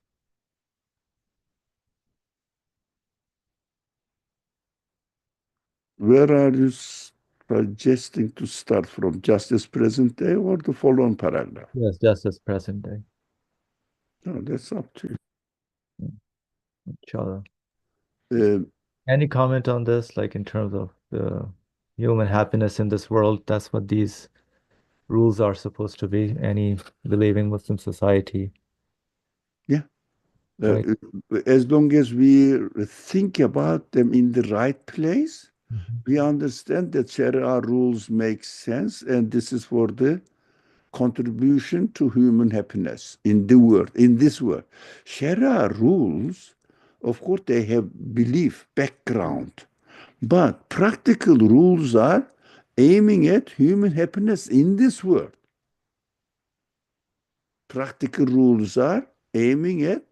Where are you suggesting to start from? Just this present day or the following paragraph? Yes, just as present day. No, that's up to Inshallah. you. Any comment on this, like in terms of the human happiness in this world? That's what these rules are supposed to be. Any believing Muslim society, Yeah. right? As long as we think about them in the right place, Mhm. we understand that Sharia rules make sense, and this is for the contribution to human happiness in the world, in this world. Sharia rules, of course, they have belief, background, but practical rules are aiming at human happiness in this world. Practical rules are aiming at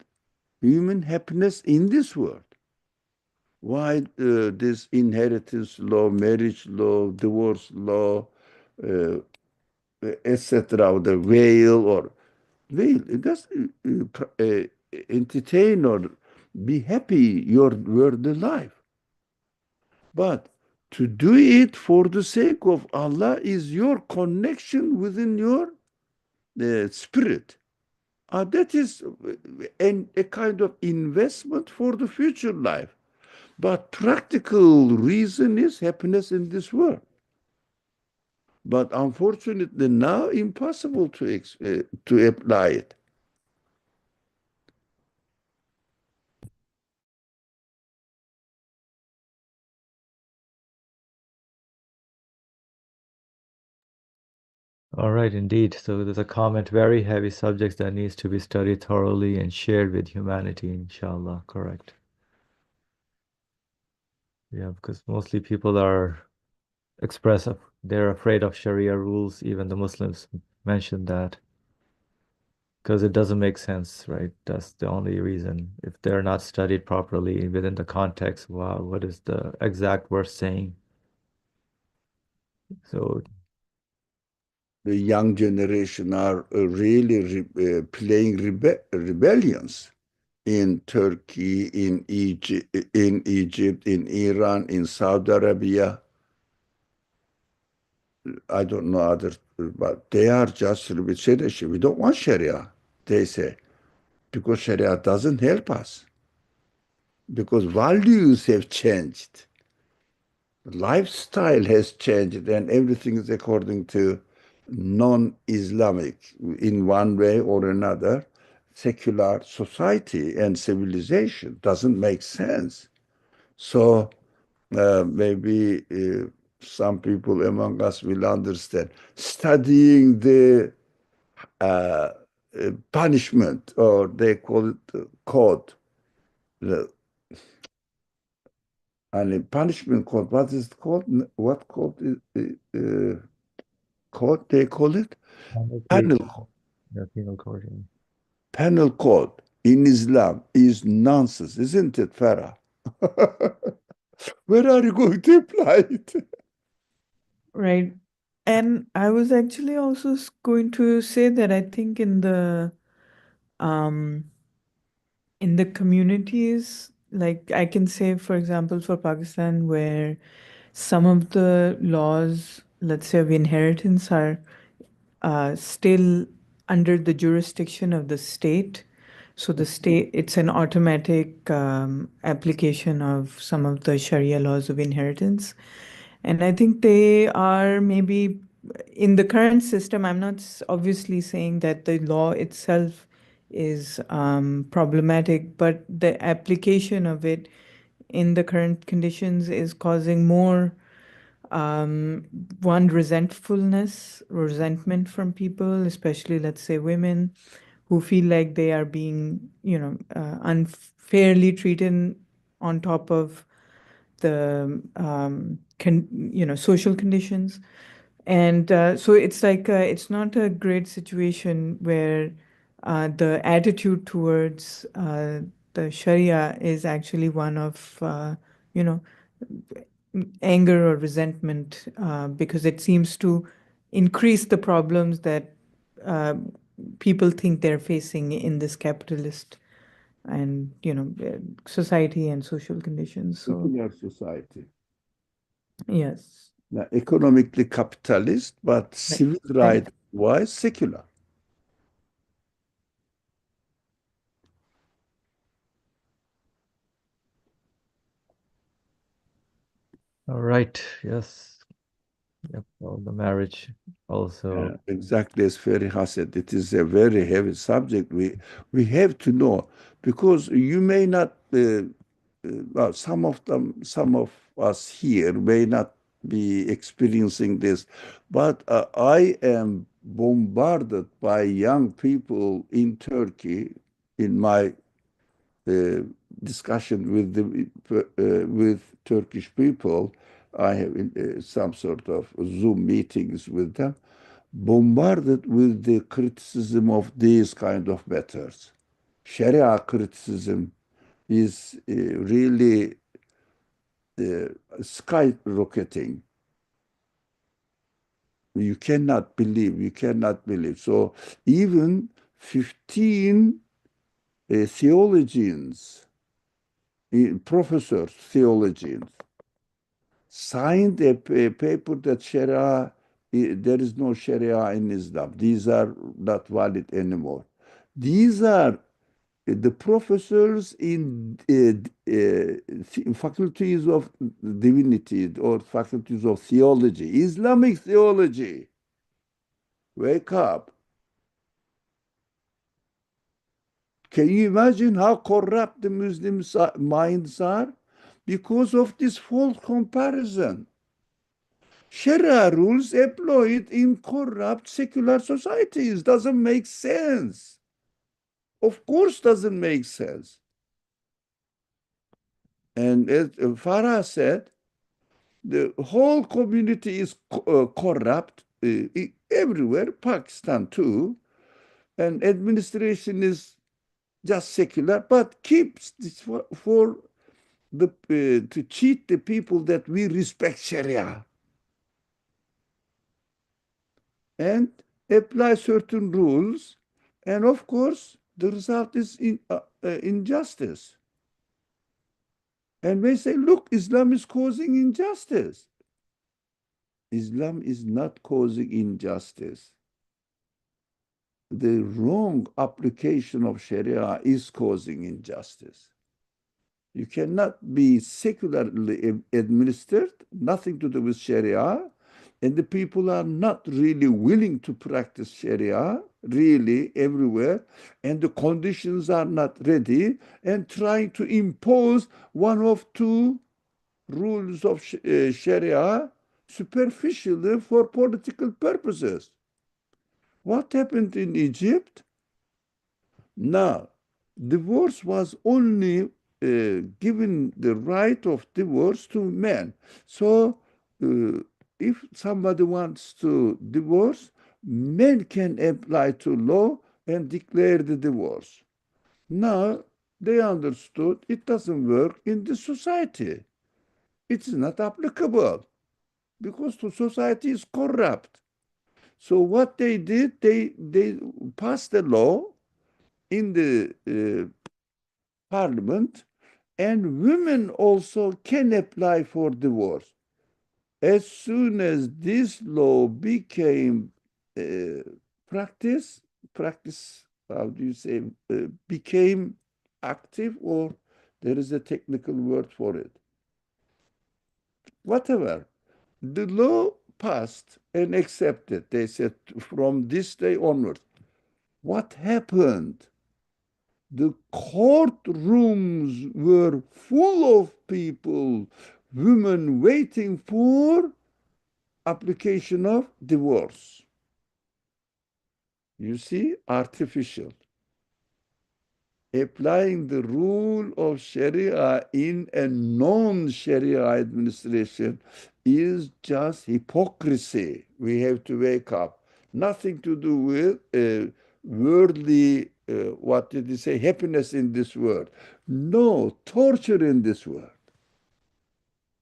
human happiness in this world. Why this inheritance law, marriage law, divorce law, uh, etc., the veil or veil, it does entertain or be happy your worldly life. But to do it for the sake of Allah is your connection within your spirit. That is a kind of investment for the future life. But practical reason is happiness in this world. But unfortunately, now impossible to apply it. All right, indeed. So there's a comment, very heavy subjects that needs to be studied thoroughly and shared with humanity, inshallah. Correct. Yeah, because mostly people are expressive. They're afraid of Sharia rules. Even the Muslims mentioned that because it doesn't make sense, right? That's the only reason. If they're not studied properly within the context, wow, what is the exact verse saying? So, The young generation are really playing rebellions in Turkey, in Iran, in Saudi Arabia. I don't know others, but they are just with Sharia. We don't want Sharia, they say, because Sharia doesn't help us, because values have changed. Lifestyle has changed and everything is according to non-Islamic in one way or another. Secular society and civilization doesn't make sense. So maybe some people among us will understand. Studying the uh, punishment, or they call it code, the and punishment code. What is it called? What code is code they call it? penal case, Penal code. yeah, penal code. Yeah. Penal code in Islam is nonsense, isn't it, Farah? Where are you going to apply it? Right. And I was actually also going to say that I think um in the communities, like I can say, for example, for Pakistan, where some of the laws, let's say of inheritance, are still under the jurisdiction of the state. So the state, it's an automatic application of some of the Sharia laws of inheritance. And I think they are maybe in the current system. I'm not obviously saying that the law itself is problematic, but the application of it in the current conditions is causing more um, one resentment from people, especially, let's say, women who feel like they are being, unfairly treated on top of the, social conditions. And so it's like, it's not a great situation where the attitude towards the Sharia is actually one of, you know, anger or resentment, because it seems to increase the problems that uh, people think they're facing in this capitalist and society and social conditions. So Secular society. yes, Now, economically capitalist, but right, civil right. right wise secular. All right. Yes. Yep. Well, the marriage also. Yeah, exactly as Feriha said, it is a very heavy subject. We have to know because you may not. Well, some of us here may not be experiencing this, but I am bombarded by young people in Turkey in my uh, discussion with with Turkish people. I have some sort of Zoom meetings with them, bombarded with the criticism of these kind of matters. Sharia criticism is really skyrocketing. You cannot believe. So even 15 theologians, professors, theologians, signed a paper that Sharia, there is no Sharia in Islam. These are not valid anymore. These are the professors in faculties of divinity or faculties of theology, Islamic theology. Wake up. Can you imagine how corrupt the Muslims' minds are? Because of this false comparison. Sharia rules employed in corrupt secular societies doesn't make sense. Of course, doesn't make sense. And as Farah said, the whole community is corrupt everywhere, Pakistan too, and administration is just secular, but keeps this for the to cheat the people that we respect Sharia and apply certain rules, and of course the result is injustice. And we say, look, Islam is causing injustice. Islam is not causing injustice. The wrong application of Sharia is causing injustice. You cannot be secularly administered, nothing to do with Sharia, and the people are not really willing to practice Sharia, really everywhere, and the conditions are not ready, and trying to impose one of two rules of Sharia superficially for political purposes. What happened in Egypt? Now, divorce was only given the right of divorce to men. So, if somebody wants to divorce, men can apply to law and declare the divorce. Now, they understood it doesn't work in the society. It's not applicable because the society is corrupt. So what they did, they passed a law in the parliament, and women also can apply for divorce. As soon as this law became uh, practice, practice, how do you say, became active, or there is a technical word for it. Whatever. The law passed and accepted. They said from this day onward. What happened? The courtrooms were full of people, women waiting for application of divorce. You see, artificial. Applying the rule of Sharia in a non-Sharia administration is just hypocrisy. We have to wake up. Nothing to do with worldly, what did he say, happiness in this world. No, torture in this world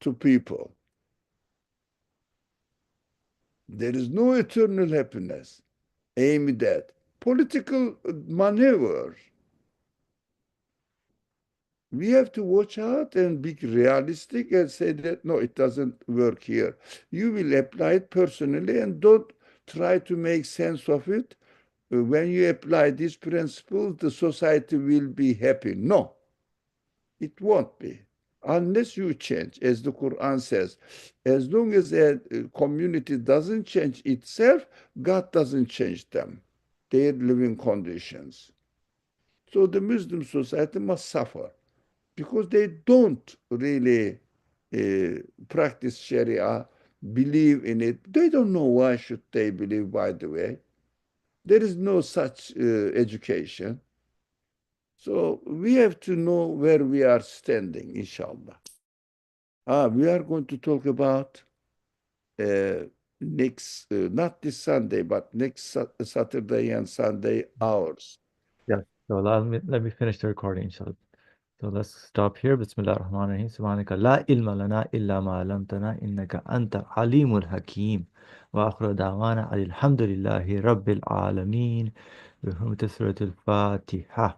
to people. There is no eternal happiness aimed at. Political maneuver. We have to watch out and be realistic and say that no, it doesn't work here. You will apply it personally and don't try to make sense of it. When you apply these principles, the society will be happy. No, it won't be. Unless you change, as the Quran says, as long as a community doesn't change itself, God doesn't change them, their living conditions. So the Muslim society must suffer because they don't really practice Sharia, believe in it. They don't know why should they believe, by the way. There is no such education. So we have to know where we are standing, inshallah. We are going to talk about next, not this Sunday, but next Saturday and Sunday hours. Yes. So let me finish the recording, inshallah. So let's stop here. Bismillah ar-Rahman ar-Rahim. Subhanaka la ilma lana illa ma alamtana innaka anta alimul hakim. Wa akhru da'wana alhamdulillahi rabbil alameen. Bi hurmati suratul Fatiha.